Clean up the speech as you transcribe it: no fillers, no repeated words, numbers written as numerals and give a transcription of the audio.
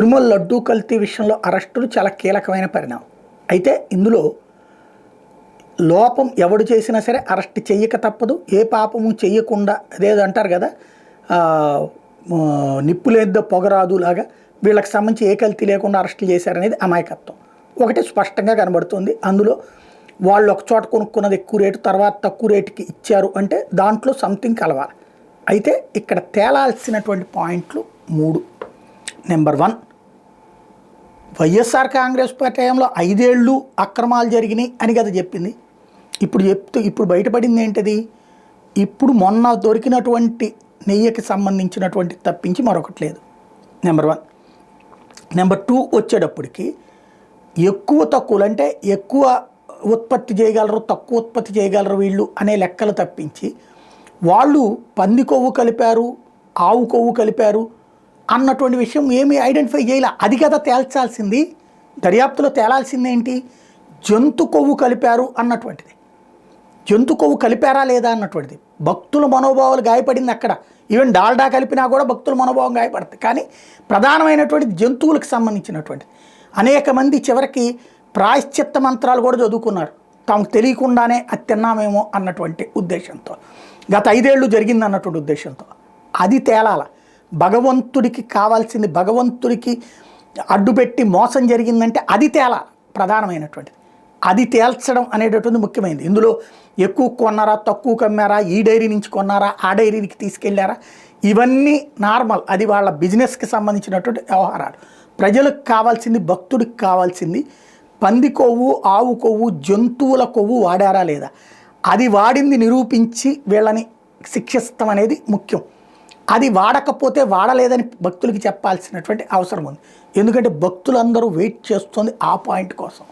తిరుమల లడ్డూ కల్తీ విషయంలో అరెస్టులు చాలా కీలకమైన పరిణామం. అయితే ఇందులో లోపం ఎవడు చేసినా సరే అరెస్ట్ చెయ్యక తప్పదు. ఏ పాపము చెయ్యకుండా అదేదో అంటారు కదా, నిప్పులేద్దో పొగరాదు లాగా వీళ్ళకి సంబంధించి ఏ కల్తీ లేకుండా అరెస్టులు చేశారనేది అమాయకత్వం ఒకటి స్పష్టంగా కనబడుతుంది. అందులో వాళ్ళు ఒక చోట కొనుక్కున్నది ఎక్కువ రేటు, తర్వాత తక్కువ రేటుకి ఇచ్చారు అంటే దాంట్లో సంథింగ్ కలవాలి. అయితే ఇక్కడ తేలాల్సినటువంటి పాయింట్లు 3. నెంబర్ 1, వైఎస్ఆర్ కాంగ్రెస్ టైంలో 5 ఏళ్ళు అక్రమాలు జరిగినాయి అని కదా చెప్పింది. ఇప్పుడు బయటపడింది ఏంటిది? ఇప్పుడు మొన్న దొరికినటువంటి నెయ్యికి సంబంధించినటువంటి తప్పించి మరొకటి లేదు. నెంబర్ 1. నెంబర్ 2 వచ్చేటప్పటికి ఎక్కువ తక్కువలు అంటే ఎక్కువ ఉత్పత్తి చేయగలరు, తక్కువ ఉత్పత్తి చేయగలరు వీళ్ళు అనే లెక్కలు తప్పించి వాళ్ళు పంది కొవ్వు కలిపారు, ఆవు కొవ్వు కలిపారు అన్నటువంటి విషయం ఏమీ ఐడెంటిఫై చేయాల. అది కదా తేల్చాల్సింది. దర్యాప్తులో తేలాల్సింది ఏంటి? జంతు కొవ్వు కలిపారు అన్నటువంటిది. జంతు కొవ్వు కలిపారా లేదా అన్నటువంటిది. భక్తుల మనోభావాలు గాయపడింది అక్కడ. ఈవెన్ డాల్డా కలిపినా కూడా భక్తుల మనోభావం గాయపడుతుంది. కానీ ప్రధానమైనటువంటి జంతువులకు సంబంధించినటువంటి అనేక మంది చివరికి ప్రాయశ్చిత్త మంత్రాలు కూడా చదువుకున్నారు, తాము తెలియకుండానే అది తిన్నామేమో అన్నటువంటి ఉద్దేశంతో, గత 5 ఏళ్ళు జరిగింది అన్నటువంటి ఉద్దేశంతో. అది తేలాల. భగవంతుడికి కావాల్సింది, భగవంతుడికి అడ్డుపెట్టి మోసం జరిగిందంటే అది తేలాల ప్రధానమైనటువంటిది. అది తేల్చడం అనేటటువంటి ముఖ్యమైనది. ఇందులో ఎక్కువ కొన్నారా, తక్కువ కమ్మారా, ఈ డైరీ నుంచి కొన్నారా, ఆ డైరీకి తీసుకెళ్లారా, ఇవన్నీ నార్మల్. అది వాళ్ళ బిజినెస్కి సంబంధించినటువంటి వ్యవహారాలు. ప్రజలకు కావాల్సింది, భక్తుడికి కావాల్సింది పంది కొవ్వు, ఆవు కొవ్వు, జంతువుల కొవ్వు వాడారా లేదా, అది వాడింది నిరూపించి వీళ్ళని శిక్షిస్తాం అనేది ముఖ్యం. అది వాడకపోతే వాడలేదని భక్తులకి చెప్పాల్సినటువంటి అవసరం ఉంది. ఎందుకంటే భక్తులందరూ వెయిట్ చేస్తుంది ఆ పాయింట్ కోసం.